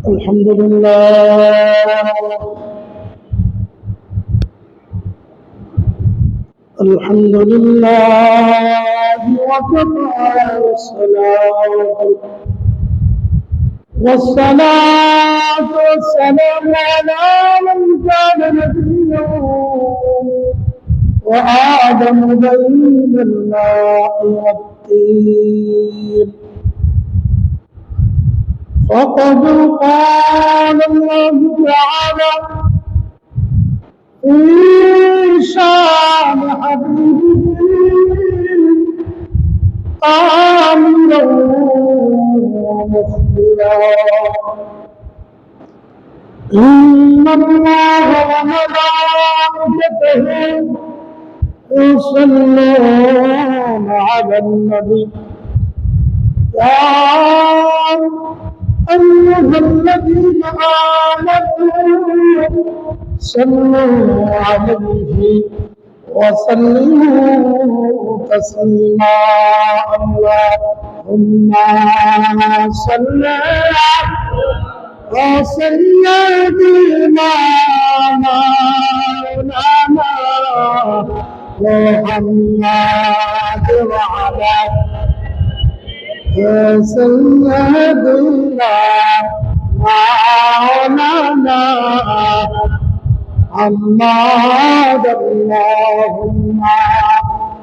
الحمد لله الحمد لله وكفى والصلاة والسلام على من كان نبيا وآدم بين الماء والطين فقد قال الله تعالى في شان حبيبه آمرا ومخبرا إن الله وملائكته يصلون على النبي يا أيها الذين آمنوا صلوا عليه وسلموا تسليما اللهم صل على سيدنا مولانا محمد وعلى سيدنا مولانا محمد اللهم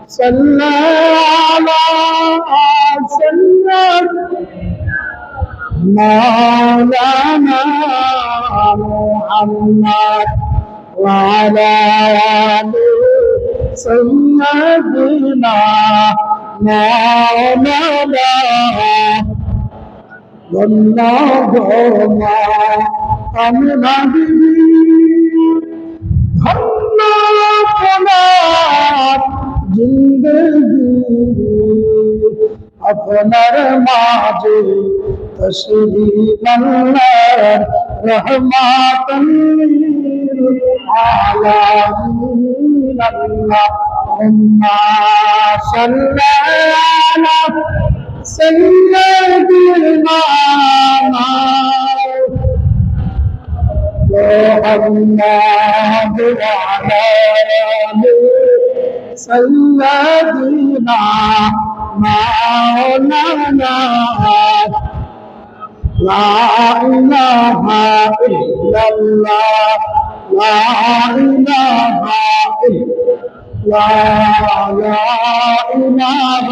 صل على سيدنا مولانا محمد وعلى سيدنا مولانا اللهم آمين जिंदगी अपनर माजे तशरीफ रहमतन आलामीन अल्लाहुम्मा सल्ली अला सय्यिदिना محمد وعلى سيدنا مولانا لا إله إلا الله لا إله إلا لا إله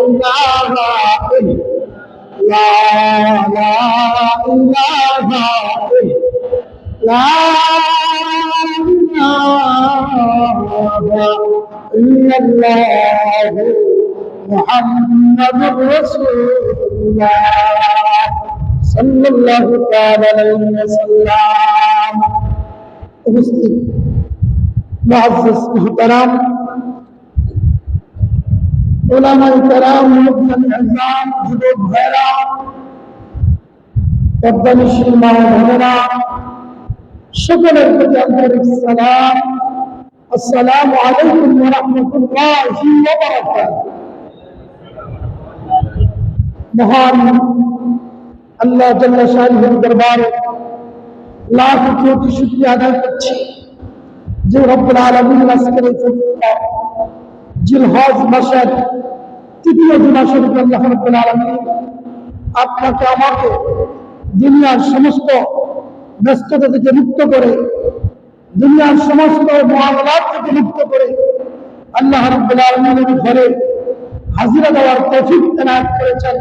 إلا لا إله إلا لا إله إلا الله محمد رسول الله صلى الله تعالى عليه وسلم উপস্থিত মুআজ্জিজ মুহতারাম উলামায়ে কেরাম মুফতি আযম যুবক ভাইরা পদ্মনিশী মা বোনেরা সকলের প্রতি আন্তরিক সালাম আসসালামু আলাইকুম ওয়া রাহমাতুল্লাহি ওয়া বারাকাতুহু মহান আল্লাহ জাল্লা শানুর দরবারে লাখ কোটি শুকরিয়া আদায় করছি যে রব্বুল আলামিন আজকের এই জিলহজ মাসের তৃতীয় জুমা শরীফে আল্লাহ রাব্বুল আলামিন আপনাকে আমাকে দুনিয়ার সমস্ত ব্যস্ততা থেকে মুক্ত করে দুনিয়ার সমস্ত মুআমালাত থেকে মুক্ত করে আল্লাহ রাব্বুল আলামিনের ঘরে হাজিরা দেওয়ার তৌফিক এনায়েত করেছেন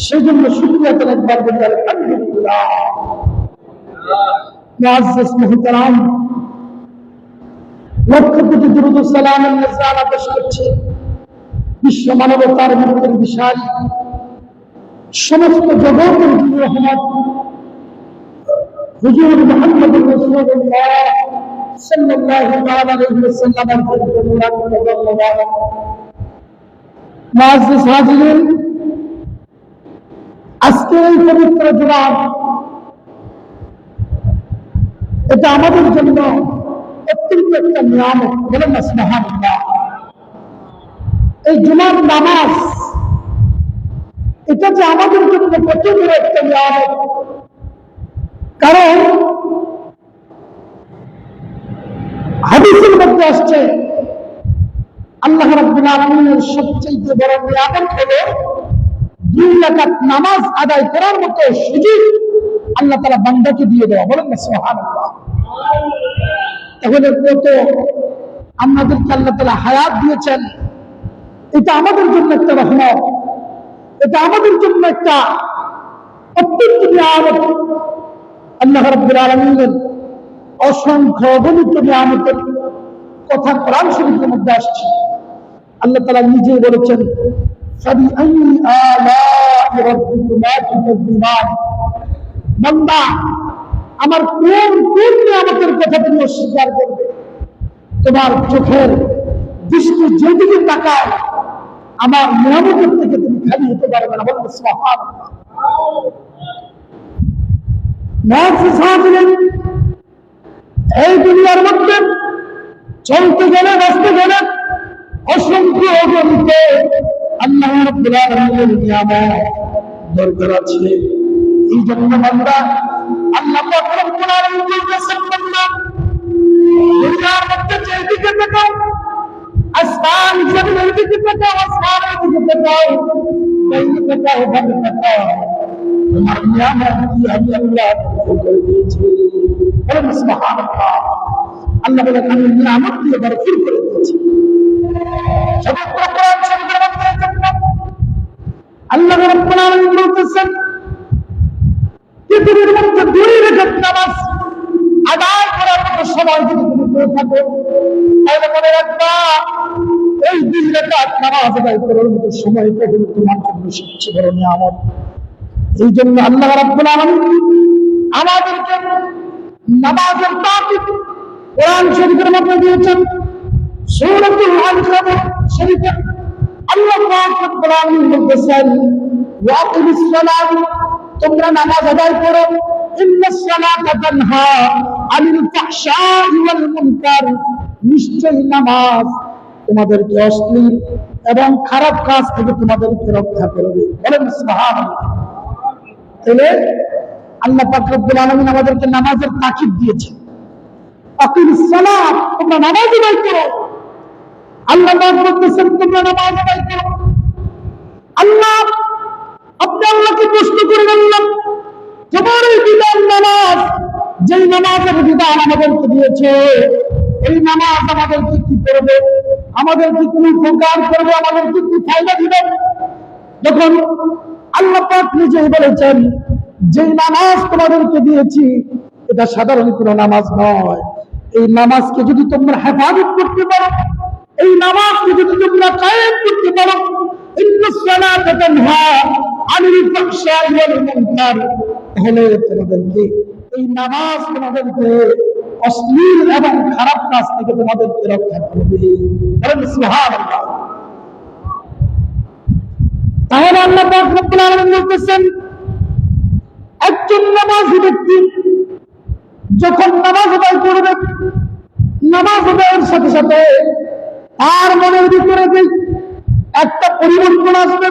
সেজন্য শুকরিয়া আদায় একবার বলি আলহামদুলিল্লাহ মুআজ্জিজ মুহতারাম লক্ষ কোটি দুরূদ ও সালামের নিসানা পেশ করছি বিশ্ব মানবতার মুক্তির বিশাল সমস্ত জগতের রহমত হুজুর মুহাম্মদ রাসূলুল্লাহ সাল্লাল্লাহু আলাইহি ওয়াসাল্লামের মুবারক মুআজ্জিজ হাজিরিন আজকে এই পবিত্র জুমা এটা আমাদের জন্য অত্যন্ত একটা নিয়ামত বলেন না সুবহানাল্লাহ এই জুমার নামাজ এটা যে আমাদের জন্য কত বড় একটা নিয়ামত। কারণ হাদিসের মধ্যে আসছে আল্লাহ রাব্বুল আলামিনের সবচেয়ে বড় নিয়ামত হলো 2 রাকাত নামাজ আদায় করার মতো সুযোগ আল্লাহ তাআলা বান্দাকে দিয়ে দেওয়া। বলেন না সুবহানাল্লাহ। তাহলে কত আমাদেরকে আল্লাহ তাআলা হায়াত দিয়েছেন, এটা আমাদের জন্য একটা রহমত, এটা আমাদের জন্য একটা অত্যন্ত নিয়ামত। আল্লাহ রাব্বুল আলামিনের অসংখ্য অগণিত নিয়ামতের কথা কোরআন শরীফের মধ্যে আসছে। আল্লাহ তাআলা নিজেই বলেছেন, ফাবিআইয়ি আলা'i রাব্বিকুমা তুকাজ্জিবান। বান্দা, আমার কোন কোন নিয়ামতের কথা তুমি অস্বীকার করবে? তোমার চোখের দৃষ্টি যেদিকে তাকায় আমার নিয়ামতের থেকে তুমি খালি হতে পারবে না। বলুন সুবহানাল্লাহ। এই দুনিয়ার মধ্যে চলতে গেলে বাঁচতে গেলে অসংখ্য অগণিত আল্লাহ রাব্বুল আলামিনের নিয়ামত দরকার আছে। এই জন্য বান্দা আল্লাহ পাক রব্বুল আলামিন বলেছেন, বান্দা দুনিয়ার মধ্যে যেদিকে তাকাও, আসমান জমিনের দিকে তাকাও, আসমানের দিকে তাকাও, এইদিকে তাকাও, ওখানে তাকাও, তোমার নিয়ামত কি আমি আল্লাহ করে দিয়েছি। বলেন সুবহানাল্লাহ। আল্লাহ বলেন আমি নিয়ামত দিয়ে ভরপুর করে দিয়েছি। সমগ্র কোরআন শরীফের মধ্যে আল্লাহ রাব্বুল আলামিন বলতেছেন, পৃথিবীর মধ্যে 2 রাকাত নামাজ আদায় করার মতো সময় যদি তুমি পেয়ে থাকো, তাহলে মনে রাখবা এই 2 রাকাত নামাজ আদায় করার মতো সময়টা হলো তোমার জন্য সবচেয়ে বড় নিয়ামত। এই জন্য আল্লাহ রাব্বুল আলামিন আমাদেরকে নামাজের তাকিদ কোরআন শরীফের মধ্যে দিয়েছেন। সূরাতুল আনকাবুত শরীফে আল্লাহ পাক রব্বুল আলামিন বলেছেন, ওয়াকিমিস সালাত, তোমরা নামাজ আদায় করো, ইন্নাস সালাতা তানহা আনিল ফাহশাই ওয়াল মুনকার, নিশ্চয়ই নামাজ তোমাদেরকে অশ্লীল এবং খারাপ কাজ থেকে তোমাদেরকে রক্ষা করবে। বলেন সুবহানাল্লাহ। তাহলে আল্লাহ পাক রব্বুল আলামিন আমাদেরকে নামাজের তাকিদ দিয়েছেন। আকিমিস সালাত, তোমরা নামাজ আদায় করো। আল্লাহ পাক বলতেছেন তোমরা নামাজ আদায় করো। আল্লাহ আপনি আল্লাহকে প্রশ্ন করে বললাম, তোমার এই বিধান নামাজ, যেই নামাজের বিধান আমাদেরকে দিয়েছে, এই নামাজ আমাদেরকে কি করবে? আমাদেরকে কোন উপকার করবে? আমাদেরকে কি ফায়দা দিবে? যখন আল্লাহ পাক নিজেই বলেছেন, যেই নামাজ তোমাদেরকে দিয়েছি এটা সাধারণ কোনো নামাজ নয়। এই নামাজকে যদি তোমরা হেফাজত করতে পারো, এই নামাজকে যদি তোমরা কায়েম করতে পারো, ইন্নাস সালাতা তানহা আনিল ফাহশাই ওয়াল মুনকার, তাহলে তোমাদেরকে এই নামাজ তোমাদেরকে অশ্লীল এবং খারাপ কাজ থেকে তোমাদেরকে রক্ষা করবে। বলেন সুবহানাল্লাহ। তাহলে আল্লাহ পাক রব্বুল আলামিন বলতেছেন, একজন নামাজি ব্যক্তি যখন নামাজ আদায় করবে, নামাজ আদায়ের সাথে সাথে তার মনের ভিতরে যে একটা পরিবর্তন আসবে,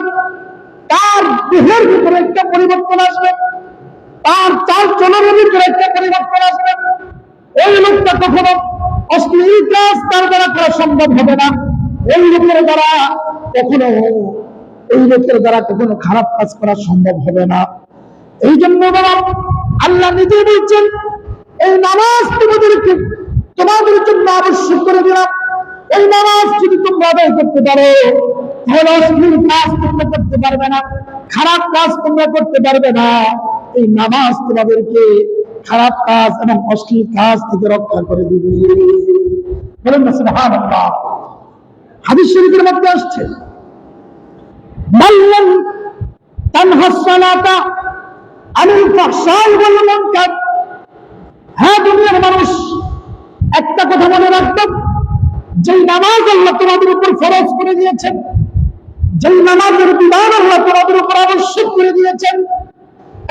তার দেহের ভিতরে একটা পরিবর্তন আসবে, তার চাল চলনের ভিতরে একটা পরিবর্তন আসবে। ওই লোকটা কখনো অশ্লীল কাজ তার দ্বারা করা সম্ভব হবে না। ওই লোকের দ্বারা কখনো খারাপ কাজ করা সম্ভব হবে না। এই জন্য বাবা আল্লাহ নিজে বলছেন, এই নামাজ তোমাদের জন্য আবশ্যক করে দিলাম। এই নামাজ যদি তোমরা আদায় করতে পারো, তাহলে অশ্লীল কাজ তোমরা করতে পারবে না, খারাপ কাজ তোমরা করতে পারবে না। এই নামাজ তোমাদেরকে খারাপ কাজ এবং অশ্লীল কাজ থেকে রক্ষা করে দিবে। বলেন না সুবহানাল্লাহ। হাদিস শরীফের মধ্যে আসছে, মাল্লাম তানহাস সালাতা আনিল ফাহশাই ওয়াল মুনকার। হ্যাঁ দুনিয়ার মানুষ, একটা কথা মনে রাখবেন, যেই নামাজ আল্লাহ তোমাদের উপর ফরজ করে দিয়েছেন, যেই নামাজের বিধান আল্লাহ তোমাদের উপর আবশ্যক করে দিয়েছেন,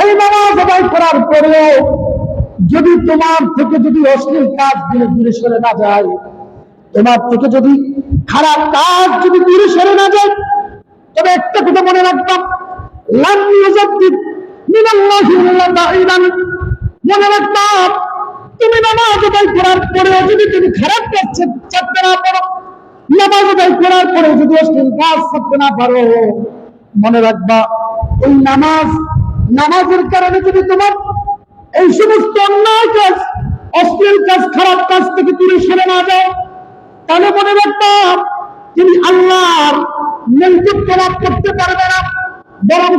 এই নামাজ আদায় করার পরেও যদি তোমার থেকে যদি অশ্লীল কাজ দূরে সরে না যায়, তোমার থেকে যদি খারাপ কাজ যদি দূরে সরে না যায়, তবে একটা কথা মনে রাখতাম, লাম ইউজাদ্দিদ মিনাল্লাহি ইল্লা বাঈদান। মনে রাখবা, তুমি নামাজ আদায় করার পরেও যদি তুমি খারাপ কাজ ছাড়তে না পারো, নামাজ আদায় করার পরেও যদি অশ্লীল কাজ ছাড়তে না পারো, মনে রাখবা এই নামাজের কারণে যদি তোমার এই সমস্ত অন্যায় কাজ, অশ্লীল কাজ, খারাপ কাজ থেকে তুমি সরে না যাও, তাহলে মনে রাখবা তুমি আল্লাহর নৈকট্য লাভ করতে পারবে না, বরং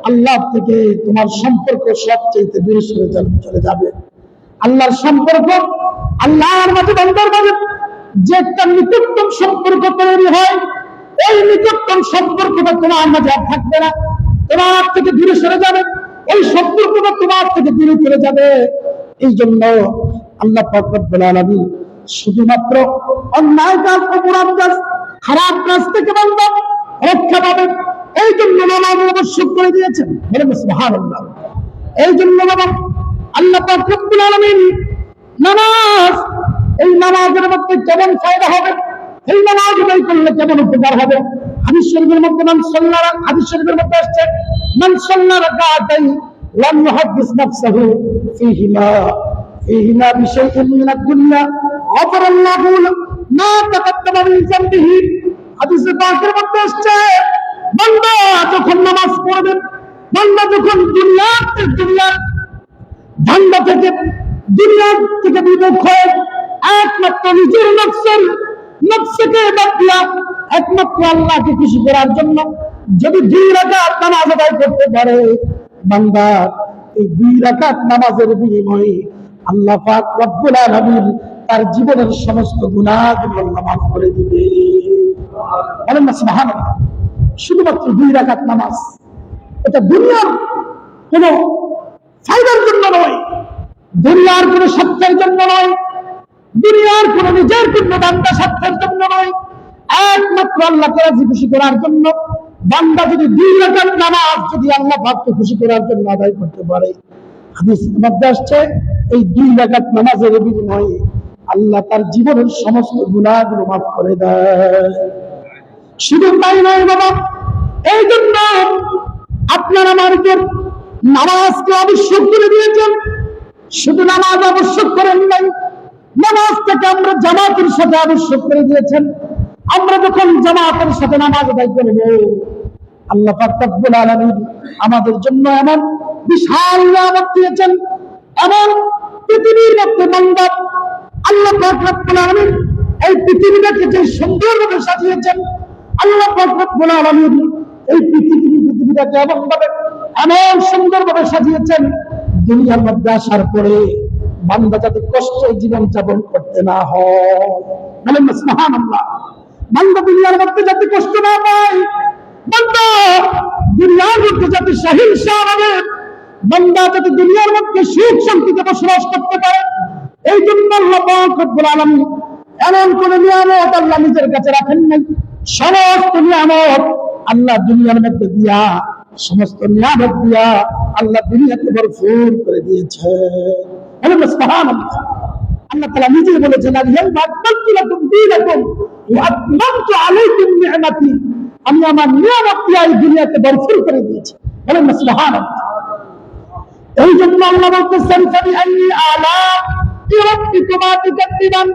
আল্লাহ থেকে তোমার সম্পর্ক সবচেয়ে দূরে চলে যাবে। আল্লাহর সম্পর্ক, আল্লাহর মাঝে বান্দার মাঝে যে একটা নিকটতম সম্পর্ক তৈরি হয়, এই নিকটতম সম্পর্কটা তোমার মাঝে আর থাকবে না, তোমার থেকে দূরে সরে যাবে, এই সম্পর্কটা তোমার থেকে দূরে চলে যাবে। এই জন্য আল্লাহ পাক রব্বুল আলামিন শুধুমাত্র অন্যায় কাজ, অপরাধ কাজ, খারাপ কাজ থেকে বান্দা রক্ষা পাবে, এই জন্য নামাজ আবশ্যক করে দিয়েছেন। বলেন সুবহানাল্লাহ। এই জন্য আল্লাহ পাক রব্বুল আলামিন নামাজ, এই নামাজের মধ্যে কেমন ফায়দা হবে, এই নামাজ আদায় করলে কেমন উপকার হবে, হাদিস শরীফের মধ্যে হাদিস শরীফের মধ্যে আসছে, মান সাল্লা রাকাতাইন লাম ইউহাদ্দিস নাফসাহু ফীহিমা বিশাইইন মিনাদ দুনিয়া গফারাল্লাহু মা তাকাদ্দামা মিন যামবিহি। হাদিসে পাকের মধ্যে আসছে, বান্দা যখন নামাজ পড়বে, বান্দা যখন দুনিয়া ধান্দা থেকে, দুনিয়া থেকে বিমুখ হয়ে একমাত্র নিজের নফসকে বাদ দিয়া একমাত্র আল্লাহকে খুশি করার জন্য যদি 2 রাকাত নামাজ আদায় করতে পারে, বান্দা এই 2 রাকাত নামাজের বিনিময়ে আল্লাহ পাক রব্বুল আলামিন তার জীবনের সমস্ত গুনাহগুলো মাফ করে দিবে। বলেন না সুবহানাল্লাহ। শুধুমাত্র 2 রাকাত নামাজ, এটা দুনিয়ার কোনো ফায়দার জন্য নয়, দুনিয়ার কোনো স্বার্থের জন্য নয়, দুনিয়ার কোনো নিজের জন্য বান্দা স্বার্থের জন্য নয়, একমাত্র আল্লাহকে রাজি খুশি করার জন্য। বান্দা যদি 2 রাকাত নামাজ যদি আল্লাহ পাককে খুশি করার জন্য আদায় করতে পারে, হাদিসের মধ্যে আসছে এই 2 রাকাত নামাজের বিনিময়ে আল্লাহ তার জীবনের সমস্ত গুনাহগুলো মাফ করে দেয়। শুধু তাই নয় বাবা, এই জন্য আপনার আমার উপর নামাজকে আবশ্যক করে দিয়েছেন। শুধু নামাজ আবশ্যক করেন নাই, নামাজটাকে আমরা জামাতের সাথে আবশ্যক করে দিয়েছেন। আমরা যখন জামাতের সাথে নামাজ আদায় করব, আল্লাহ পাক রব্বুল আলামিন আমাদের জন্য এমন বিশাল নিয়ামত দিয়েছেন, এমন পৃথিবীর মধ্যে বান্দা আল্লাহ পাক রব্বুল আলামিন এই পৃথিবীটাকে যে সুন্দরভাবে সাজিয়েছেন, আল্লাহ পাক রব্বুল আলামিন এই পৃথিবীটাকে এমন সুন্দরভাবে সাজিয়েছেন, দুনিয়ার মধ্যে আসার পরে বান্দা যাতে কষ্টে জীবন যাপন করতে না হয়। বলেন সুবহানাল্লাহ। বান্দা দুনিয়ার মধ্যে যাতে কষ্ট না পায়, বান্দা দুনিয়ার মধ্যে যাতে সহিংসা হবে, বান্দা যাতে দুনিয়ার মধ্যে সুখ শান্তিতে বসবাস করতে পারে, এই জন্য আল্লাহ পাক রব্বুল আলামিন এমন কোন নিয়ামত আল্লাহ নিজের কাছে রাখেন নাই। সমস্ত নিয়ামত আল্লাহ দুনিয়ার মধ্যে দিয়া, সমস্ত নিয়ামত দিয়া আল্লাহ দুনিয়াকে ভরপুর করে দিয়েছে। বলেন সুবহানাল্লাহ। আল্লাহ তাআলা নিজেই বলেছেন, আল-ইয়াওমা আকমালতু লাকুম দীনাকুম ওয়া আতমামতু আলাইকুম নি'মাতি। আমি আমার নিয়ামত দিয়ে এই দুনিয়াকে ভরপুর করে দিয়েছি। বলেন সুবহানাল্লাহ। এই জন্য আল্লাহ বলতেছেন, ফাবিআইয়ি আলা'i রাব্বিকুমা তুকাদ্দিবান।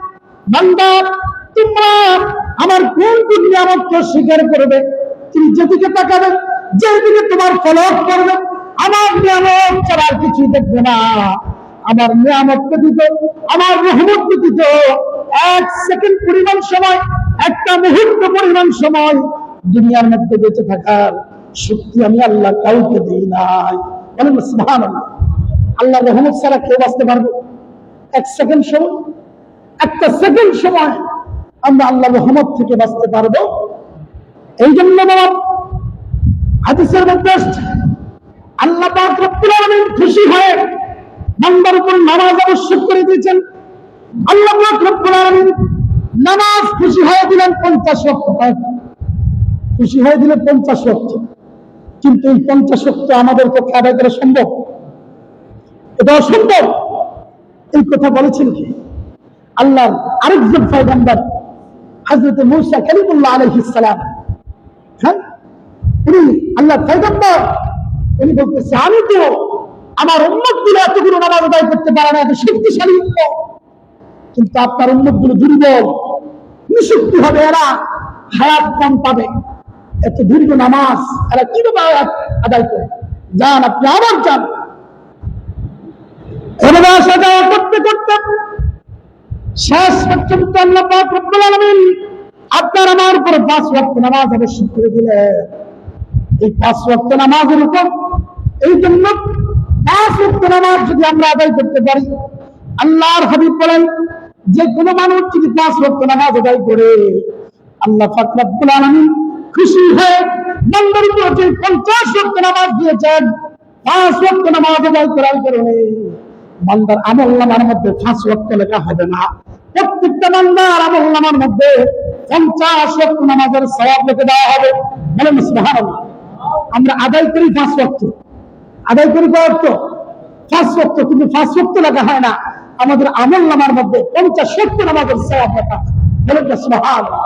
বান্দা তোমরা আমার কোন কোন নিয়ামতকে স্বীকার করবে? তুমি যেদিকে তাকাবে, যেদিকে তোমার ফলক করবে, আমার নিয়ামত ছাড়া আর কিছু দেখবে না। আমার নিয়ামত ব্যতীত, আমার রহমত ব্যতীত 1 সেকেন্ড পরিমাণ সময়, একটা মুহূর্ত পরিমাণ সময় দুনিয়ার মধ্যে বেঁচে থাকার শক্তি আমি আল্লাহ কাউকে দিই নাই। বলেন সুবহানাল্লাহ। আল্লাহর রহমত ছাড়া কেউ বাঁচতে পারবে? 1 সেকেন্ড সময়, একটা সেকেন্ড সময় আমরা আল্লাহর রহমত থেকে বাঁচতে পারবো? এই জন্য বাবা হাদিসের মধ্যে আসছে, আল্লাহ পাক রব্বুল আলামিন খুশি হয়ে বান্দার উপর নামাজ আবশ্যক করে দিয়েছেন। আল্লাহ পাক রব্বুল আলামিন নামাজ খুশি হয়ে দিলেন 50 ওয়াক্ত, খুশি হয়ে দিলেন 50 ওয়াক্ত। কিন্তু এই 50 ওয়াক্ত আমাদের পক্ষে আদায় করা সম্ভব? এটা অসম্ভব। এই কথা বলেছেন কি? আল্লাহর আরেকজন পয়গম্বর হযরত মূসা কালিমুল্লাহ আলাইহিস সালাম। হ্যাঁ, তিনি আল্লাহ পয়গম্বর উনি বলতেছে আমি তো আমার উম্মত গুলো এতগুলো নামাজ আদায় করতে পারে না, এত শক্তিশালী উম্মত, কিন্তু আপনার উম্মত গুলো দুর্বল নিশক্তি হবে, এরা হায়াত কম পাবে, এত দীর্ঘ নামাজ এরা কিভাবে আদায় করে? যান আপনি আবার যান। এভাবে আসা যাওয়া করতে করতে শেষ পর্যন্ত আল্লাহ পাক রব্বুল আলামিন আপনার আমার উপর 5 ওয়াক্ত নামাজ আবশ্যক করে দিলেন। এই 5 ওয়াক্ত নামাজের উপর এই জন্য 5 ওয়াক্ত নামাজ যদি আমরা আদায় করতে পারি, আল্লাহর হাবিব বলেন যে কোনো মানুষ যদি 5 ওয়াক্ত নামাজ আদায় করে, আল্লাহ পাক রব্বুল আলামিন খুশি হয়ে বান্দার উপর যে 50 ওয়াক্ত নামাজ দিয়েছেন, 5 ওয়াক্ত নামাজ আদায় করার কারণে বান্দার আমলনামার মধ্যে 5 ওয়াক্ত লেখা হবে না, প্রত্যেকটা বান্দার আমলনামার মধ্যে 50 ওয়াক্ত নামাজের সওয়াব লিখে দেওয়া হবে। বলেন সুবহানাল্লাহ। আমরা আদায় করি 5 ওয়াক্ত, আদায় করি কয় ওয়াক্ত? 5 ওয়াক্ত, কিন্তু 5 ওয়াক্ত লেখা হয় না, আমাদের আমলনামার মধ্যে 50 ওয়াক্ত নামাজের সওয়াব লেখা। বলেন সুবহানাল্লাহ।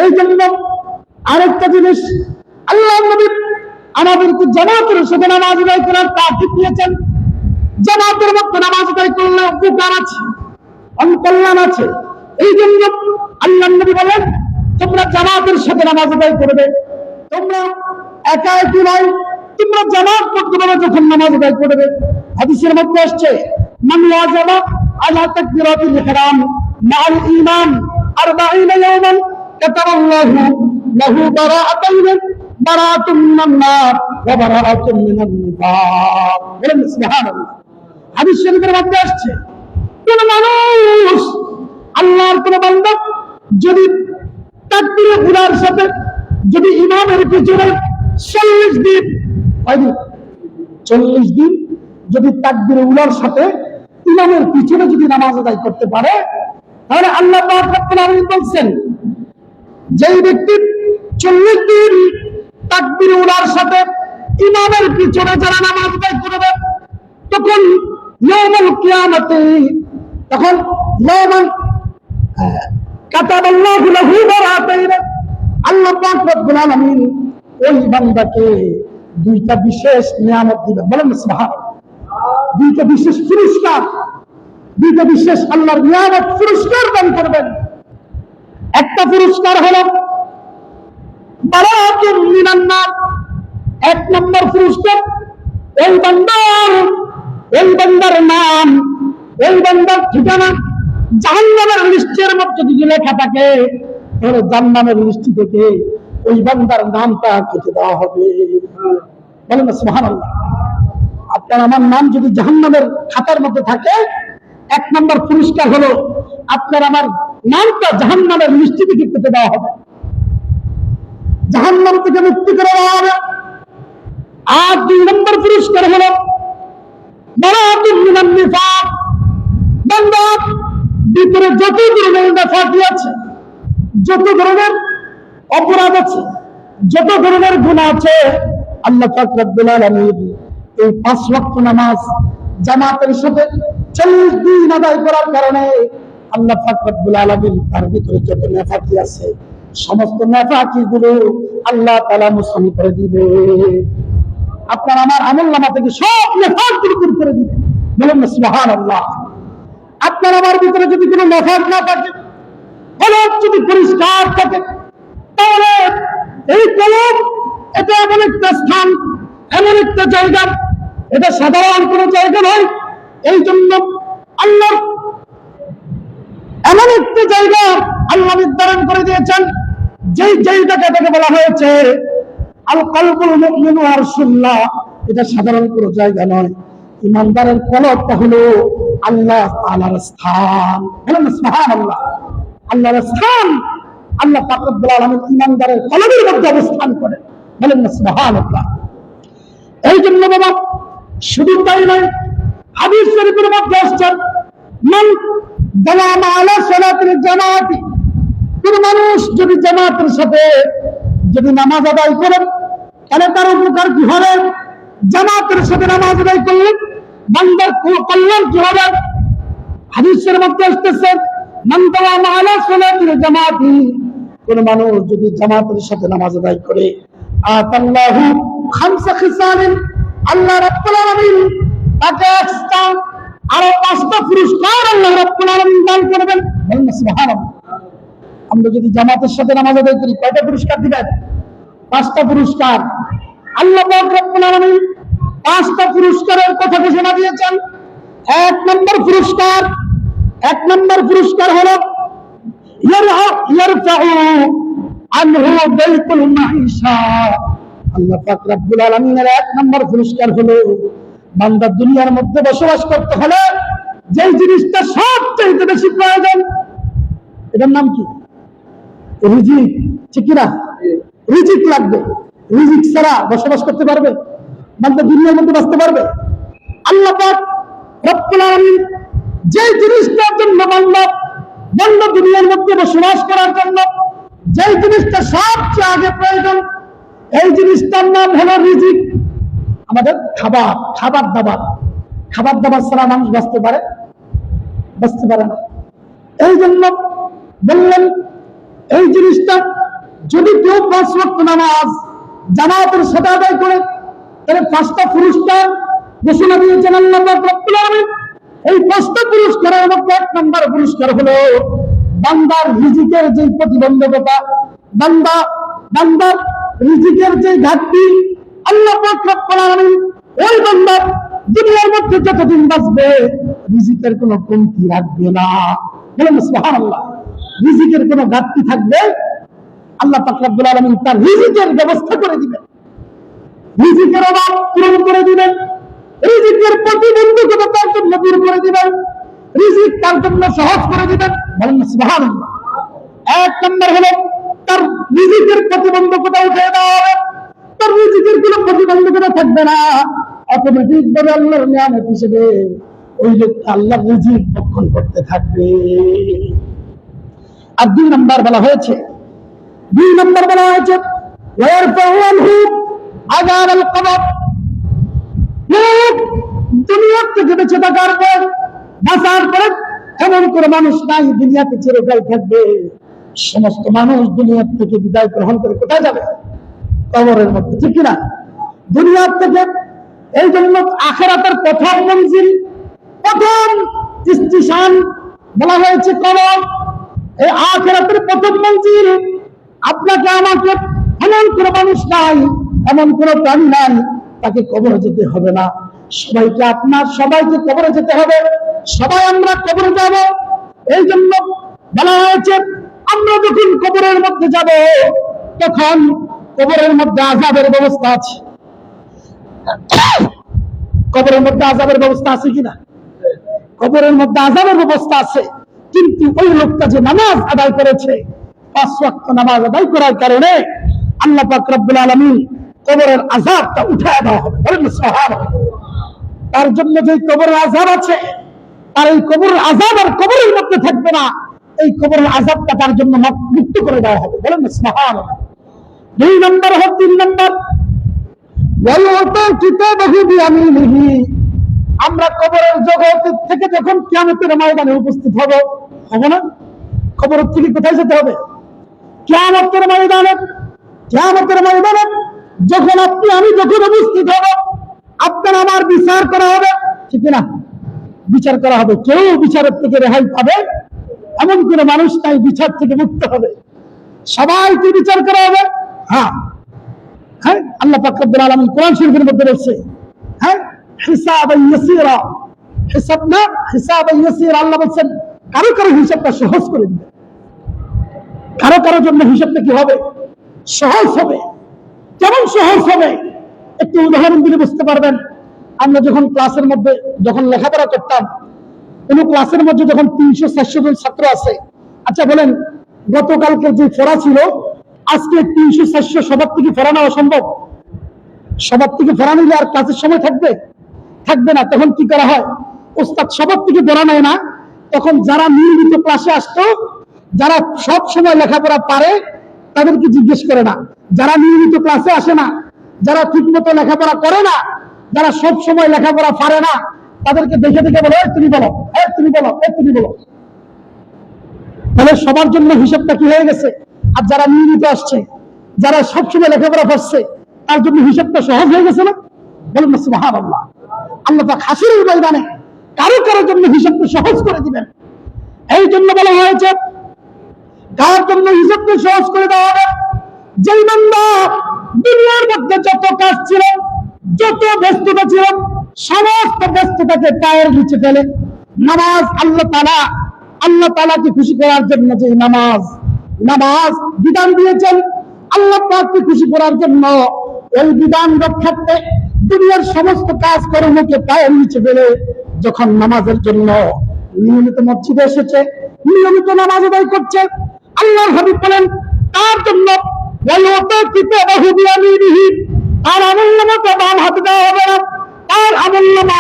এই জন্য আরেকটা জিনিস, আল্লাহ নবী আমাদেরকে জামাতের সাথে নামাজ আদায় করার তাকিদ দিয়েছেন। জামাতের মধ্যে নামাজ আদায় করলে উপকার আছে, কল্যাণ আছে। এই জন্য আল্লাহ নবী বলেন তোমরা জামাতের সাথে নামাজ আদায় করবে, তোমরা একা একই নয়, তোমরা জামাত পদ্ধতিতে যখন নামাজ আদায় করবে, হাদিসের মধ্যে আসছে মান ওয়াজাবা আলা তাকবীরাতিল ইহরাম মা'আল ঈমান 40 ইয়াওমান কাতাবাল্লাহু লাহু বারাআতুন মিনান নার ওয়া বারাআতুন মিনান নিফাক। বলেন সুবহানাল্লাহ। হাদিস শরীফের মধ্যে আসছে কোন মানুষ, আল্লাহর কোন বান্দা যদি তাকবীরে উলার সাথে, যদি ইমামের পিছনে 40 দিন, 40 দিন যদি তাকবীরে উলার সাথে ইমামের পিছনে যদি নামাজ আদায় করতে পারে, তাহলে আল্লাহ পাক রব্বুল আলামিন বলেন যেই ব্যক্তি 40 দিন তাকবীরে উলার সাথে ইমামের পিছনে যারা নামাজ আদায় করবে, তখন ইয়াউমুল কিয়ামতে, তখন ইয়াউমান কাতাবাল্লাহু লাহু বারাআতাইন, আল্লাহ পাক রব্বুল আলামিন ওই বান্দাকে 2টা বিশেষ নিয়ামত দিবেন। বলেন সুবহানাল্লাহ। 2টা বিশেষ পুরস্কার, 2টা বিশেষ আল্লাহর নিয়ামত পুরস্কার দান করবেন। একটা পুরস্কার হলো বারাআতুন মিনান নার। 1 নম্বর পুরস্কার, ওই বান্দার নাম, ওই বান্দার ঠিকানা জাহান্নামের লিস্টের মধ্যে যদি লেখা থাকে, তাহলে জাহান্নামের লিস্ট থেকে ওই বান্দার নামটা কেটে দেওয়া হবে। বলেন সুবহানাল্লাহ। আপনার আমার নাম যদি জাহান্নামের খাতার মধ্যে থাকে, 1 নম্বর পুরস্কার হলো আপনার আমার নামটা জাহান্নামের লিস্ট থেকে কেটে দেওয়া হবে, জাহান্নাম থেকে মুক্তি করে দেওয়া হবে। আর 2 নম্বর পুরস্কার হলো বারাআতুন মিনান নিফাক। বান্দার ভিতরে যত ধরনের নেফাকি আছে, যত ধরনের অপরাধ আছে, যত ধরনের গুনাহ আছে, আল্লাহ পাক রব্বুল আলামিন এই 5 ওয়াক্ত নামাজ জামাতের সাথে 40 দিন আদায় করার কারণে আল্লাহ পাক রব্বুল আলামিন তার ভিতরে যত নেফাকি আছে, সমস্ত নেফাকি গুলো আল্লাহ তাআলা মুসলমান করে দিবে। আপনার আমার আমলনামা থেকে সব নেফাক গুলো দূর করে দিবে। বলেন সুবহানাল্লাহ। আপনার আমার ভিতরে যদি কোনো নেফাক না থাকে, কলব যদি পরিষ্কার থাকে, তাহলে এই কলব এটা এমন একটা স্থান, এমন একটা জায়গা, এটা সাধারণ কোনো জায়গা নয়। এই জন্য আল্লাহ এমন একটা জায়গা আল্লাহ নির্ধারণ করে দিয়েছেন, যেই জায়গাটাকে বলা হয়েছে আল কলবুল মুমিনু আরশুল্লাহ। এটা সাধারণ কোনো জায়গা নয়, ইমানদারের কলবটা হলো আল্লাহ তাআলার স্থান। বলেন সুবহানাল্লাহ। আল্লাহর স্থান, আল্লাহ পাক রব্বুল আলামিন ইমানদারের কলবের মধ্যে অবস্থান করেন। বলেন সুবহানাল্লাহ। এই জন্য বাবা শুধু তাই নয়, হাদিস শরীফের মধ্যে আসছে মান দাওয়ামা আলা সালাতিল জামাতি, কোন মানুষ যদি জামাতের সাথে যদি নামাজ আদায় করেন, তাহলে তার উপকার কি হবে? জামাতের সাথে নামাজ আদায় করলে বান্দার কল্যাণ কি হবে? হাদিসের মধ্যে আসতেছে মান দাওয়ামা আলা সালাতিল জামাতি, কোন মানুষ যদি জামাতের সাথে নামাজ আদায় করে, আতাল্লাহু খামসা খিসালিন, আল্লাহ রাব্বুল আলামিন তাকে আরো 5টা পুরস্কার আল্লাহ রাব্বুল আলামিন দান করবেন। বলেন সুবহানাল্লাহ। আমরা যদি জামাতের সাথে নামাজ আদায় করি কয়টা পুরস্কার দিবেন? 5টা পুরস্কার। আল্লাহ পাক রব্বুল আলামিন 5টা পুরস্কারের কথা ঘোষণা দিয়েছেন। 1 নম্বর পুরস্কার হলো ইয়ারফাউ আনহু বাইতুল মাঈশা। আল্লাহ পাক রব্বুল আলামিনের 1 নম্বর পুরস্কার হলো বান্দা দুনিয়ার মধ্যে বসবাস করতে হলে যে জিনিসটা সবচেয়ে বেশি প্রয়োজন, এটার নাম কি? রিজিক। ঠিক কিনা? রিজিক লাগবে। রিজিক ছাড়া বসবাস করতে পারবে বান্দা? দুনিয়ার মধ্যে বাঁচতে পারবে? আল্লাহ পাক রব্বুল আলামিন যে জিনিসটার জন্য বান্দা দুনিয়ার মধ্যে বসবাস করার জন্য যে জিনিসটা সবচেয়ে আগে প্রয়োজন, এই জিনিসটার নাম হলো রিজিক। আমাদের খাবার দাবার ছাড়া মানুষ বাঁচতে পারে? বাঁচতে পারে না। এই জন্য বললেন এই জিনিসটা যদি কেউ 5 ওয়াক্ত নামাজ জামাতের সাথে আদায় করে তাহলে 5টা পুরস্কার ঘোষণা দিয়েছেন আল্লাহ পাক রব্বুল আলামিন। এই 5টা পুরস্কারের মধ্যে 1 নম্বর পুরস্কার হলো বান্দার রিজিকের যে প্রতিবন্ধকতা, বান্দার রিজিকের যে ঘাটতি, আল্লাহ পাক রব্বুল আলামিন ওই বান্দা দুনিয়ার মধ্যে যতদিন বাঁচবে রিজিকের কোনো কমতি রাখবে না। বলেন সুবহানাল্লাহ। রিজিকের কোনো ঘাটতি থাকবে আল্লাহ পাক রব্বুল আলামিন তার রিজিকের ব্যবস্থা করে দিবেন, রিজিকের অভাব পূরণ করে দিবেন, রিজিকের প্রতিবন্ধকতা তার জন্য দূর করে দিবেন, রিজিক তার জন্য সহজ করে দিবেন। বলেন সুবহানাল্লাহ। 1 নম্বর হলো তার রিজিকের প্রতিবন্ধকতা উঠে দেওয়া হবে, তার রিজিকের কোনো প্রতিবন্ধকতা থাকবে না। অটোমেটিক ভাবে আল্লাহর নিয়ামত হিসেবে ওই লোকটা আল্লাহর রিজিক ভক্ষণ করতে থাকবে। আর 2 নম্বর বলা হয়েছে ওয়ারফাউ আনহু আযাবাল কবর। দুনিয়া থেকে বেঁচে থাকার পর বাঁচার পরে এমন কোনো মানুষ নাই দুনিয়াতে চিরকাল থাকবে। সমস্ত মানুষ দুনিয়া থেকে বিদায় গ্রহণ করে কোথায় যাবে? কবরের মধ্যে। ঠিক কিনা? দুনিয়া থেকে। এই জন্য আখিরাতের প্রথম মঞ্জিল, প্রথম স্টেশন বলা হয়েছে কবর। এই আখিরাতের প্রথম মঞ্জিল। আপনাকে আমাকে এমন কোনো মানুষ নাই, এমন কোনো প্রাণী নাই তাকে কবরে যেতে হবে না। সবাইকে কবরে যেতে হবে। সবাই আমরা কবরে যাব। এই জন্য বলা হয়েছে আমরা যখন কবরের মধ্যে যাব তখন কবরের মধ্যে আযাবের ব্যবস্থা আছে। কবরের মধ্যে আযাবের ব্যবস্থা আছে কিনা? কবরের মধ্যে আযাবের ব্যবস্থা আছে, কিন্তু ওই লোকটা যে নামাজ আদায় করেছে, 5 ওয়াক্ত নামাজ আদায় করার কারণে আল্লাহ পাক রব্বুল আলামিন কবরের আযাবটা উঠায় দেওয়া হবে। বলেন সুবহানাল্লাহ। তার জন্য যে কবরের আযাব আছে, আর এই কবরের আযাব আর কবরের মধ্যে থাকবে না। এই কবরের আযাবটা তার জন্য মুক্ত করে দেওয়া হবে। বলেন সুবহানাল্লাহ। 2 নম্বর 3 নম্বর আমরা কবরের জগৎ থেকে যখন কিয়ামতের ময়দানে উপস্থিত হব না? কবর থেকে কোথায় যেতে হবে? কিয়ামতের ময়দানে। কিয়ামতের ময়দানে যখন আপনি আমি যখন উপস্থিত হব, আপনার আমার বিচার করা হবে। ঠিক না? বিচার করা হবে। কেউ বিচারের থেকে রেহাই পাবে এমন কোন মানুষ নাই বিচার থেকে মুক্ত হবে। সবাইকে বিচার করা হবে। হ্যাঁ, আল্লাহ পাক রব্বুল আলামিন কোরআন শরীফের মধ্যে বলছে, হিসাবান ইয়াসীরা। হিসাব না, হিসাবান ইয়াসীরা। আল্লাহ বলেন কারো কারো হিসাবটা সহজ করে দিবেন। কারো জন্য হিসাবটা কি হবে? সহজ হবে। কেমন সহজ হবে? একটু উদাহরণ দিলে বুঝতে পারবেন। আমরা যখন ক্লাসের মধ্যে যখন লেখাপড়া করতাম, কোন ক্লাসের মধ্যে যখন 300-400 জন ছাত্র আছে, আচ্ছা বলেন গতকালকে যে পড়া ছিল আজকে 300-400 সবার থেকে পড়ানো অসম্ভব। সবার থেকে পড়া নিলে আর ক্লাসের সময় থাকবে না। তখন কি করা হয়? ওস্তাদ সবার থেকে পড়া নেয় না, তখন যারা নিয়মিত ক্লাসে আসতো, যারা সব সময় লেখাপড়া পারে তাদেরকে জিজ্ঞেস করে না। যারা নিয়মিত ক্লাসে আসে না, যারা ঠিক মতো লেখাপড়া করে না, যারা সব সময় লেখাপড়া পারে না, তাদেরকে দেখে দেখে বলো তুমি বলো, তুমি বলো, তুমি বলো। তাহলে সবার জন্য হিসাবটা কি হয়ে গেছে? আর যারা নিয়মিত আসছে, যারা সবসময় লেখাপড়া পাচ্ছে, তার জন্য হিসাবটা সহজ হয়ে গেছে না? বলুন না সুবহানাল্লাহ। আল্লাহ পাক হাসরের ময়দানে কারো কারোর জন্য হিসাবটা সহজ করে দিবেন। এই জন্য বলা হয়েছে কার জন্য হিসাবটা সহজ করে দেওয়া হবে? যেই বান্দা দুনিয়ার মধ্যে যত কাজ ছিল, যত ব্যস্ততা ছিল, সমস্ত ব্যস্ততাকে পায়ের নিচে ফেলে নামাজ আল্লাহ তাআলাকে খুশি করার জন্য যে নামাজ বিধান দিয়েছেন, আল্লাহ পাককে খুশি করার জন্য ওই বিধান রক্ষার্থে দুনিয়ার সমস্ত কাজ কর্মকে পায়ের নিচে ফেলে যখন নামাজের জন্য নিয়মিত মসজিদে এসেছে, নিয়মিত নামাজ আদায় করছে, আল্লাহর হাবিব বলেন তার জন্য তার আমলনামাটা বাম হাতে দেওয়া হবে না, তার আমলনামা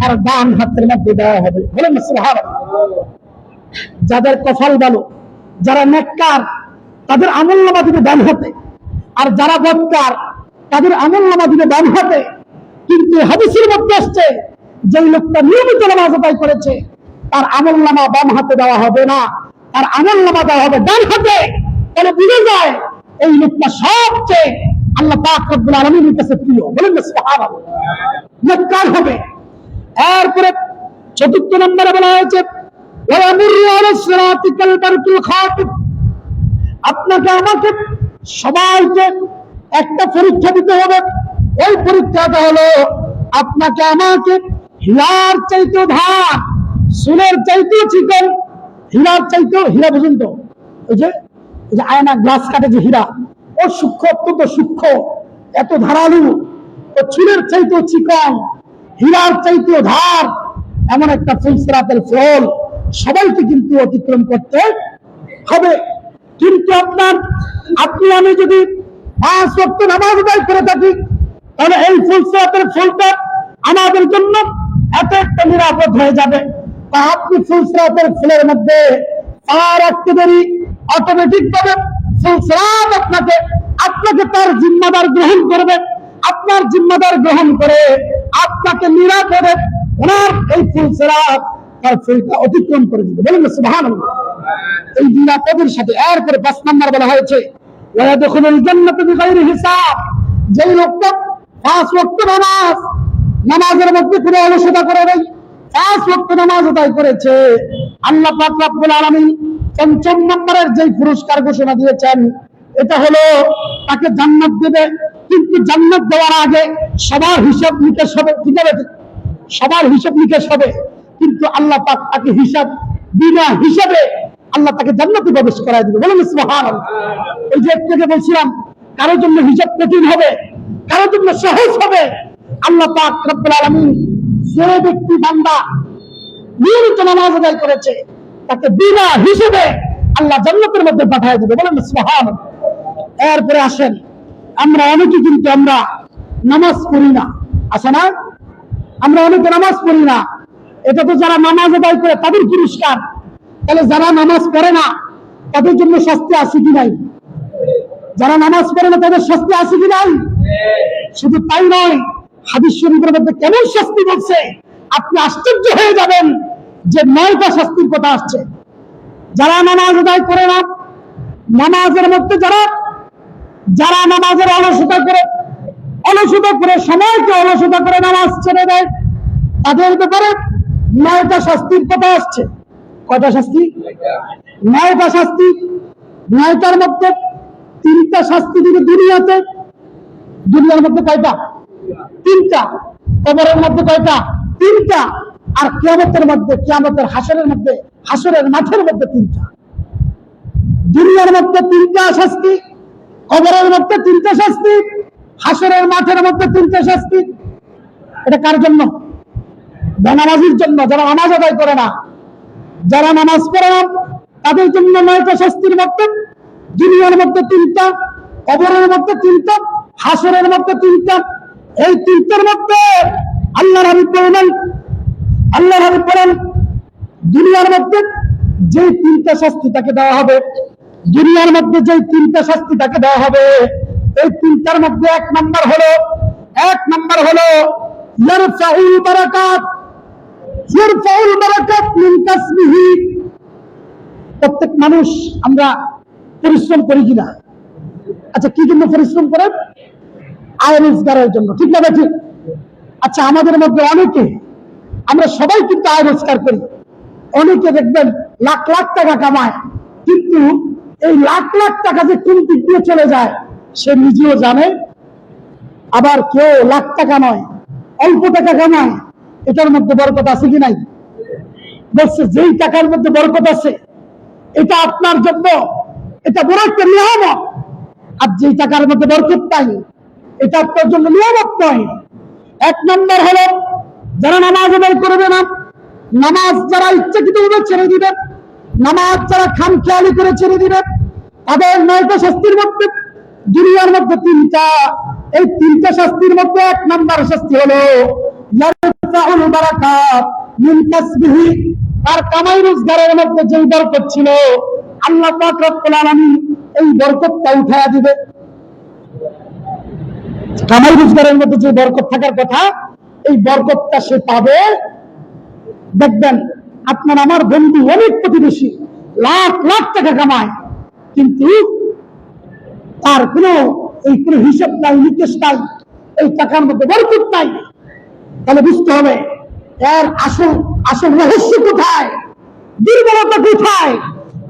আর ডান হাতের মধ্যে দেওয়া হবে। বলেন সুবহানাল্লাহ। যাদের কপাল ভালো, যারা নেককার, তাদের আমলনামা দিবে ডান হাতে, আর যারা বদকার তাদের আমলনামা দিবে ডান হাতে। কিন্তু হাদিসের মধ্যে আসছে যে লোকটা নিয়মিত নামাজ আদায় করেছে তার আমলনামা বাম হাতে দেওয়া হবে না, তার আমলনামা দেওয়া হবে ডান হাতে। তাহলে বুঝে যায় এই লোকটা সবচেয়ে আল্লাহ পাক রব্বুল আলামিনের কাছে প্রিয়। বলেন না সুবহানাল্লাহ। নেককার হবে। এরপরে চতুর্থ নম্বরে বলা হয়েছে আপনাকে আমাকে সবাইকে একটা পরীক্ষা দিতে হবে। ওই পরীক্ষাটা হলো আপনাকে আমাকে হীরার চাইতে ধার, সোনার চাইতে চিকন, হীরার চাইতে, হীরা বুঝুন তো, ওই যে আয়না গ্লাস কাটে যে হীরা, ও সূক্ষ্ম, অত্যন্ত সূক্ষ্ম, এত ধারালু, ও চুলের চাইতেও চিকন, হীরার চাইতেও ধার, এমন একটা ফুলসিরাতের ফল সবাইকে কিন্তু অতিক্রম করতে হবে। কিন্তু আপনি আমি যদি 5 ওয়াক্ত নামাজ আদায় করে থাকি, তাহলে এই ফুলসিরাতের ফলটা আমাদের জন্য এত একটা নিরাপদ হয়ে যাবে। আপনি ফুলসিরাতের ফুলের মধ্যে পা রাখতে দেরি, অটোমেটিক ভাবে ফুলসিরাত আপনাকে তার জিম্মাদার গ্রহণ করবে। আপনার জিম্মাদার গ্রহণ করে আপনাকে নিরাপদে ওনার এই ফুলসিরাত তার ফুলটা অতিক্রম করে দিবে। বলেন না সুবহানাল্লাহ। এই নিরাপদের সাথে এরপরে 5 নম্বর বলা হয়েছে ওয়ায়াদখুলুল জান্নাতা বিগাইরি হিসাব। যেই লোকটা 5 ওয়াক্ত নামাজের মধ্যে কোনো অলসতা করে নাই, 5 ওয়াক্ত নামাজ আদায় করেছে, আল্লাহ পাক রব্বুল আলামিন 5ম নম্বরের যে পুরস্কার ঘোষণা দিয়েছেন এটা হলো তাকে জান্নাত দেবে। কিন্তু জান্নাত দেওয়ার আগে সবার হিসাব নিকাশ হবে, ঠিক আছে? সবার হিসাব নিকাশ হবে, কিন্তু আল্লাহ পাক তাকে বিনা হিসাবে আল্লাহ তাকে জান্নাতে প্রবেশ করায় দিবে। বলেন সুবহানাল্লাহ। এই যে একটু বলছিলাম কারোর জন্য হিসাব কঠিন হবে, কারোর জন্য সহজ হবে। আল্লাহ পাক রব্বুল আলামিন যে ব্যক্তি বান্দা নিয়মিত নামাজ আদায় করেছে তাকে বিনা হিসেবে আল্লাহ জান্নাতের মধ্যে পাঠিয়ে দিবে। বলেন সুবহানাল্লাহ। এরপরে আসেন, আমরা অনেকে কিন্তু আমরা নামাজ পড়ি না, আছে না? আমরা অনেকে নামাজ পড়ি না। এটা তো যারা নামাজ আদায় করে তাদের পুরস্কার। তাহলে যারা নামাজ পড়ে না তাদের জন্য শাস্তি আছে কি নাই? যারা নামাজ পড়ে না তাদের শাস্তি আছে কি নাই? শুধু তাই নয়, হাদিস শরীফের মধ্যে কেমন শাস্তি বলছে আপনি আশ্চর্য হয়ে যাবেন যে 9টা শাস্তির কথা আসছে। যারা নামাজ আদায় করে না, নামাজের মধ্যে যারা নামাজের অলসতা করে সময়কে অলসতা করে নামাজ ছেড়ে দেয়, তাদের ব্যাপারে 9টা শাস্তির কথা আসছে। কয়টা শাস্তি? 9টা শাস্তি। 9টার মধ্যে 3টা শাস্তি দিবে দুনিয়াতে। দুনিয়ার মধ্যে কয়টা? 3টা। কবরের মধ্যে কয়টা? 3টা। আর কিয়ামতের মধ্যে, কিয়ামতের হাসরের মাঠের মধ্যে 3টা। দুনিয়ার মধ্যে 3টা শাস্তি, কবরের মধ্যে 3টা শাস্তি, হাসরের মাঠের মধ্যে 3টা শাস্তি। এটা কার জন্য? বেনামাজির জন্য, যারা নামাজ আদায় করে না। যারা নামাজ পড়ে না তাদের জন্য 9টা শাস্তির মধ্যে দুনিয়ার মধ্যে 3টা, কবরের মধ্যে 3টা, হাসরের মধ্যে 3টা। এই 3টার মধ্যে আল্লাহর হাবিব বলেন দুনিয়ার মধ্যে যে 3টা শাস্তি তাকে দেওয়া হবে, দুনিয়ার মধ্যে যে 3টা শাস্তি তাকে দেওয়া হবে, এই 3টার মধ্যে 1 নম্বর হলো ইয়ারফাউল বারাকাত মিন কাসবিহি। প্রত্যেক মানুষ আমরা পরিশ্রম করি কিনা? আচ্ছা, কি জন্য পরিশ্রম করেন? আয় রোজগারের জন্য, ঠিক না ঠিক? আচ্ছা, আমাদের মধ্যে অনেকে, আমরা সবাই কিন্তু আয় রোজগার করি। অনেকে দেখবেন লাখ লাখ টাকা কামায়, কিন্তু এই লাখ লাখ টাকা যে কোন দিক দিয়ে চলে যায় সে নিজেও জানে। আবার কেউ লাখ টাকা নয়, অল্প টাকা কামায়, এটার মধ্যে বরকত আছে কি নাই? বলছে যেই টাকার মধ্যে বরকত আছে এটা আপনার জন্য, এটা বড় একটা নিয়ামত। আর যেই টাকার মধ্যে বরকত নাই এটা আপনার জন্য নিয়ামত নয়। এক নম্বর হলো যারা নামাজ আদায় করবে না, নামাজ যারা ইচ্ছাকৃতভাবে ছেড়ে দিবে, নামাজ যারা খামখেয়ালি করে ছেড়ে দিবে, তাদের 9টা শাস্তির মধ্যে দুনিয়ার মধ্যে 3টা। এই 3টা শাস্তির মধ্যে 1 নম্বর শাস্তি হলো ইয়ারফাউল বারাকাত মিন কাসবিহি, তার কামাই রোজগারের মধ্যে যেই বরকত ছিল আল্লাহ পাক রব্বুল আলামিন এই বরকতটা উঠায়া দিবে। কামাই রোজগারের মধ্যে যে বরকত থাকার কথা, এই বরকতটা সে পাবে। দেখবেন আপনার আমার বন্ধু অনেক প্রতিবেশী লাখ লাখ টাকা কামায়, কিন্তু তার কোনো হিসাব নাই, নিকেশ নাই, এই টাকার মধ্যে বরকত নাই। তাহলে বুঝতে হবে এর আসল রহস্য কোথায়, দুর্বলতা কোথায়।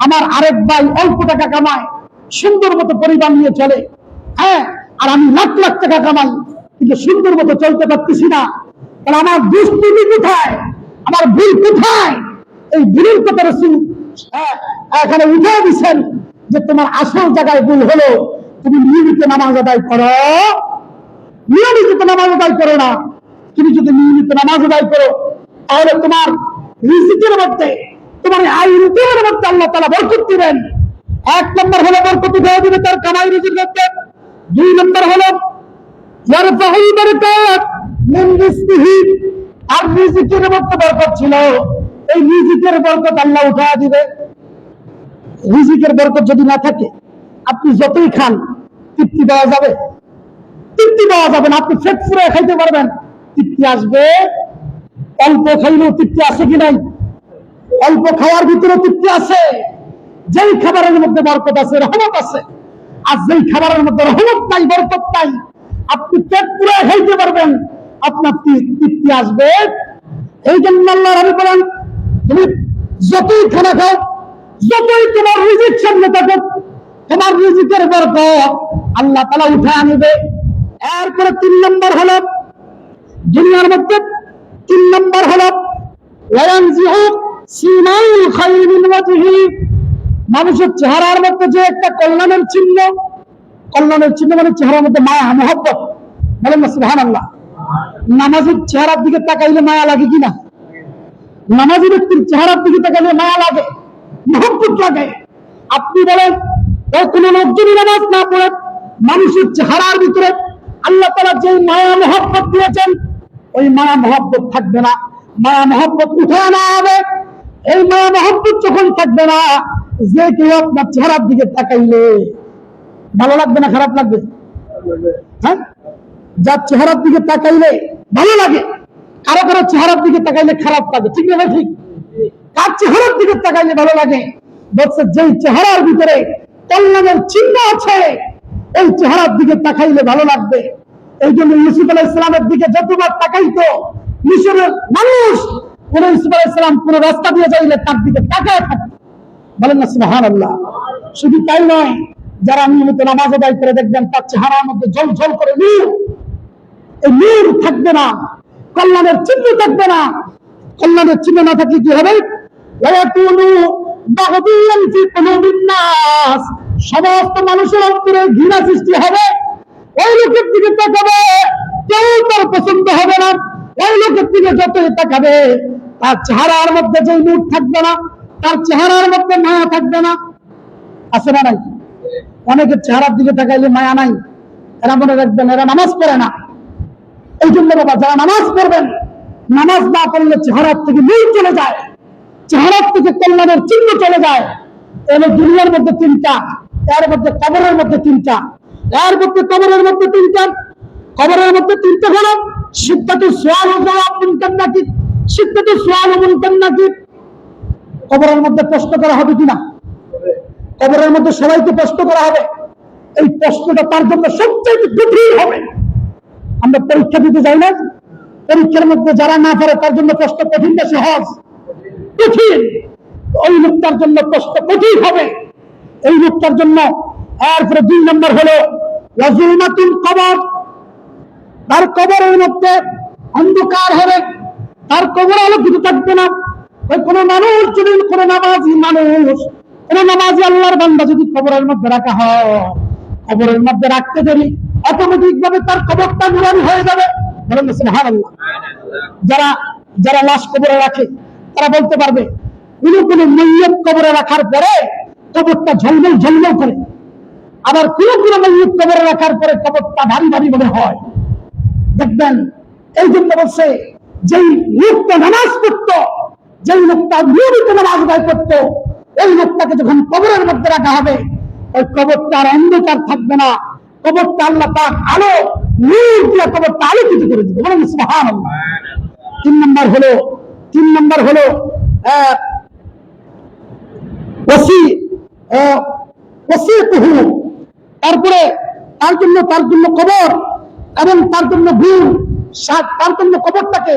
আমার আরেক ভাই অল্প টাকা কামায়, সুন্দর মতো পরিবার নিয়ে চলে, হ্যাঁ, আর আমি লাখ লাখ টাকা কামাই কিন্তু সুন্দর মতো চলতে পারতেছি না। তাহলে আমার দুষ্কৃতি কোথায়, আমার ভুল কোথায়? এই ভুলের কথা রাসূল এখানে উঠে দিচ্ছেন যে তোমার আসল জায়গায় ভুল হলো তুমি নিয়মিত নামাজ আদায় করো। নিয়মিত নামাজ আদায় করো না। তুমি যদি নিয়মিত নামাজ আদায় করো তাহলে তোমার রিজিকের মধ্যে, তোমার আয় রুজির মধ্যে আল্লাহ তাআলা বরকত দিবেন। 1 নম্বর হলো বরকত দেওয়া দিবে তার কামাই রুজির মধ্যে। 2 নম্বর হলো ইয়ারফাউল বারাকাত মিন রিজকিহি, আর রিজিকের মধ্যে বরকত ছিল, এই রিজিকের বরকত আল্লাহ উঠায়া দিবে। রিজিকের বরকত যদি না থাকে আপনি যতই খান তৃপ্তি পাওয়া যাবে? তৃপ্তি পাওয়া যাবে না। আপনি পেট পুরে খাইতে পারবেন, তৃপ্তি আসবে? অল্প খাইলেও তৃপ্তি আছে কি নাই? অল্প খাওয়ার ভিতরে তৃপ্তি আছে। যেই খাবারের মধ্যে বরকত আছে, রহমত আছে, আর যেই খাবারের মধ্যে রহমত নাই, বরকত নাই, আপনি পেট পুরে খাইতে পারবেন, আপনার তৃপ্তি আসবে? এই জন্য আল্লাহ রাব্বুল বলেন তুমি যতই খানা খাও, যতই তোমার রিজিক সামনে থাকে, তোমার রিজিকের বরকত আল্লাহ তাআলা উঠায় আনবে। এরপরে 3 নম্বর হলো দুনিয়ার মধ্যে 3 নম্বর হলো ওয়ায়ানজিহু সিনাল খায়র মিন ওয়াজহি, মানুষের চেহারার মধ্যে যে একটা কল্যাণের চিহ্ন মানে চেহারার মধ্যে মায়া মহব্বত, বলেন না সুবহানাল্লাহ। নামাজের চেহারার দিকে তাকাইলে মায়া লাগে কিনা? নামাজি ব্যক্তির চেহারার দিকে তাকাইলে মায়া লাগে, মহব্বত লাগে। আপনি বলেন কোন লোক যদি নামাজ না পড়ে মানুষের চেহারার ভিতরে আল্লাহ তাআলা যে মায়া মহব্বত দিয়েছেন ওই মায়া মহব্বত থাকবে না, মায়া মহব্বত উঠে আনা হবে। এই মায়া মহব্বত যখন থাকবে না, যে কেউ আপনার চেহারার দিকে তাকাইলে ভালো লাগবে না খারাপ লাগবে? হ্যাঁ, যার চেহারার দিকে তাকাইলে ভালো লাগে, কারো কারো চেহারার দিকে তাকাইলে খারাপ লাগে, ঠিক না? ঠিক। কার চেহারার দিকে তাকাইলে ভালো লাগে? বলছে যেই চেহারার ভিতরে কল্যাণের চিহ্ন আছে এই চেহারার দিকে তাকাইলে ভালো লাগবে। এই জন্য ইউসুফ আলাইহিস সালামের দিকে যতবার তাকাইতো মিশরের মানুষ, কোন ইউসুফ আলাইহিস সালাম কোন রাস্তা দিয়ে যাইলে তার দিকে তাকায় থাকতো, বলেন না সুবহানাল্লাহ। শুধু তাই নয়, যারা নিয়মিত নামাজ আদায় করে দেখবেন তার চেহারার মধ্যে ঝলঝল করে নূর, এই নূর থাকবে না, কল্যাণের চিহ্ন থাকবে না। কল্যাণের চিহ্ন না থাকলে কি হবে? ওয়ায়াকুনু বাগদিয়ান ফি কুলুবিন নাস, সমস্ত মানুষের অন্তরে ঘৃণা সৃষ্টি হবে। ওই লোকের দিকে তাকাবে, কেউ তার পছন্দ হবে না। ওই লোকের দিকে যতই তাকাবে তার চেহারার মধ্যে যে নূর থাকবে না, তার চেহারার মধ্যে মায়া থাকবে না। আছে না নাই? অনেকের চেহারার দিকে তাকাইলে মায়া নাই, এরা মনে রাখবেন এরা নামাজ পড়ে না। এই জন্য বাবা, যারা নামাজ পড়বেন, নামাজ না পড়লে চেহারার থেকে নূর চলে যায়, চেহারার থেকে কল্যাণের চিহ্ন চলে যায়। এর দুনিয়ার মধ্যে 3টা, এর মধ্যে কবরের মধ্যে 3টা, এর মধ্যে কবরের মধ্যে 3টা। কবরের মধ্যে 3টা হলো সিদ্ধাতুল সুআল ওয়া জওয়াব মুনকার নাকির, সিদ্ধাতুল সুআল ওয়া মুনকার নাকির। কবরের মধ্যে প্রশ্ন করা হবে কিনা? কবরের মধ্যে সবাইকে প্রশ্ন করা হবে। এই প্রশ্নটা তার জন্য সবচেয়ে কঠিন হবে, আমরা পরীক্ষা দিতে যাই না, পরীক্ষার মধ্যে যারা না পারে তার জন্য প্রশ্ন কঠিন না সহজ? কঠিন। ওই লোকটার জন্য প্রশ্ন কঠিন হবে, এই লোকটার জন্য। এরপরে 2 নম্বর হলো ওয়াজুলমাতুল কবর, তার কবরের মধ্যে অন্ধকার হবে, তার কবর আলোকিত থাকবে না। কোন মানুষ যদি, কোন নামাজি মানুষ, কোন নামাজি আল্লাহর বান্দা যদি কবরের মধ্যে রাখা হয়, কবরের মধ্যে রাখতে দেরি অটোমেটিক ভাবে তার কবরটা নুরানি হয়ে যাবে। বলেন সুবহানাল্লাহ। যারা যারা লাশ কবরে রাখে তারা বলতে পারবে, কোন মাইয়িত কবরে রাখার পরে কবরটা ঝলমল ঝলমল করে, আবার কোন মাইয়িত কবরে রাখার পরে কবরটা ভারী ভারী মনে হয়। দেখবেন, এই জন্য বলছে যেই লোকটা নামাজ পড়তো, যেই লোকটা নিয়মিত নামাজ আদায় করতো, এই লোকটাকে যখন কবরের মধ্যে রাখা হবে, ওই কবরটা আর অন্ধকার থাকবে না, কবরটা আল্লাহ পাক আলো নূর দিয়ে কবরটা আলোকিত করে দিবে। বলেন সুবহানাল্লাহ। 3 নম্বর হলো তারপরে তার জন্য কবর এবং তার জন্য গুণ, তার জন্য কবরটাকে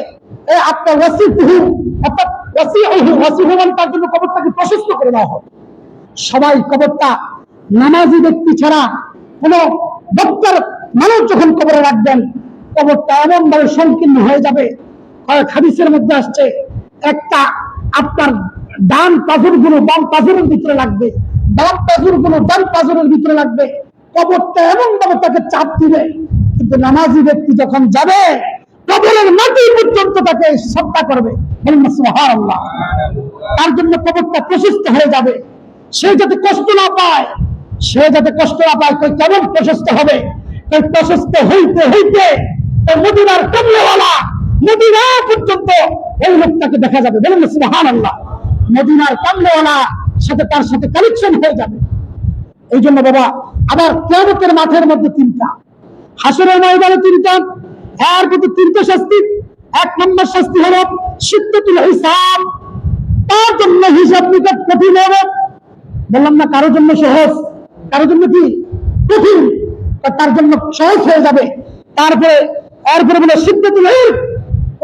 আপনার তার জন্য কবরটাকে প্রশস্ত করে দেওয়া হবে। সবাই কবরটা নামাজি ব্যক্তি ছাড়া কোন বক্তার মানুষ যখন কবরে রাখবেন, কবরটা এমন ভাবে সংকীর্ণ হয়ে যাবে। হাদিসের মধ্যে আসছে, একটা আপনার ডান পাজর গুলো বাম পাজরের ভিতরে লাগবে, বাম পাজর গুলো ডান পাজরের ভিতরে লাগবে। কবরটা এমন ভাবে তাকে চাপ দিবে, কিন্তু নামাজি ব্যক্তি যখন যাবে কবরের মাটি পর্যন্ত তাকে শ্রদ্ধা করবে। সুবহানাল্লাহ। তার জন্য কবরটা প্রশস্ত হয়ে যাবে, সে যাতে কষ্ট না পায়, কেমন প্রশস্ত হবে? প্রশস্ত হইতে হইতে মদিনার কামলেওয়ালা মদিনা পর্যন্ত এই লোকটাকে দেখা যাবে। বলেন সুবহানাল্লাহ। মদিনার কামলেওয়ালা তার সাথে কানেকশন হয়ে যাবে। এই জন্য বাবা, আবার কিয়ামতের মাঠের মধ্যে 3টা, হাসরের ময়দানে 3টা, এর মধ্যে 3টা শাস্তি। 1 নম্বর শাস্তি হলো শিদ্দাতুল হিসাব, তার জন্য হিসাব নিকাশ কঠিন হবে। বললাম না কারোর জন্য সহজ, কারোর জন্য কি কঠিন, তার জন্য সহজ হয়ে যাবে। এরপরে বলে শিদ্দাতুল ইলম,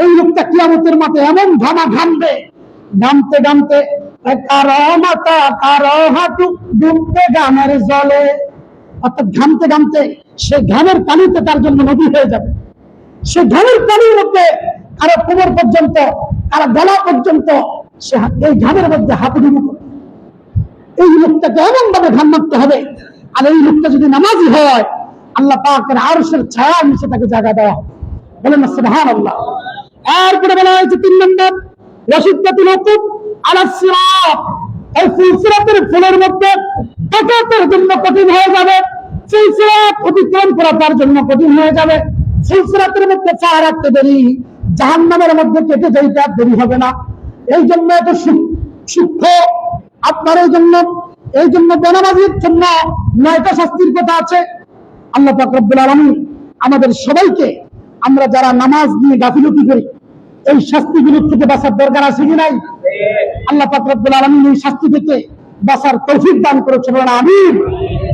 ওই লোকটা কিয়ামতের মাঠে এমন ঘামবে, ঘামতে ঘামতে কারো মাথা কারো হাঁটু ডুবতে ঘামের জলে, অর্থাৎ ঘামতে ঘামতে সে ঘামের পানিতে তার জন্য নদী হয়ে যাবে। সে ঘামের পানির মধ্যে কারো কোমর পর্যন্ত, কারো গলা পর্যন্ত সে এই ঘামের মধ্যে হাঁপুডুবু করে। এই লোকটাকে এমন ভাবে ঘাম মারতে হবে। আর এই লোকটা যদি নামাজি হয়, আল্লাহ পাকের আরশের ছায়ার নিচে তাকে জায়গা দেওয়া হবে। বলেন না সুবহানাল্লাহ। এরপরে বলা হয়েছে 3 নম্বর ওয়াশিদ্দাতুল উকুব আলা সিরাত, এই সিরাতের ফুলের মধ্যে ডাকাতের জন্য কঠিন হয়ে যাবে, সিরাত অতিক্রম করা তার জন্য কঠিন হয়ে যাবে। সিরাতের মধ্যে পা রাখতে দেরি, জাহান্নামের মধ্যে কেটে যাইতে আর দেরি হবে না। এই জন্য এত সূক্ষ্ম আপনার। এই জন্য বেনামাজির জন্য 9টা শাস্তির কথা আছে। আল্লাহ পাক রব্বুল আলামিন আমাদের সবাইকে, আমরা যারা নামাজ নিয়ে গাফিলতি করি, এই শাস্তিগুলো থেকে বাঁচার দরকার আছে কি নাই? আল্লাহ পাক রব্বুল আলামিন এই শাস্তি থেকে বাঁচার তৌফিক দান করেছেন, বলেন আমিন।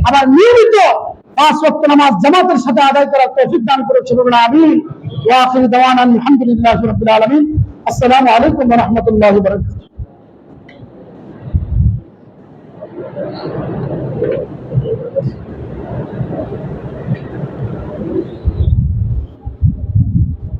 আবার নিয়মিত 5 ওয়াক্ত নামাজ জামাতের সাথে আদায় করার তৌফিক দান করেছেন, বলেন আমিন। ওয়া আখিরু দাওয়ানা আলহামদুলিল্লাহি রাব্বিল আলামিন। আসসালামু আলাইকুম ওয়া রাহমাতুল্লাহি ওয়া বারাকাতুহু।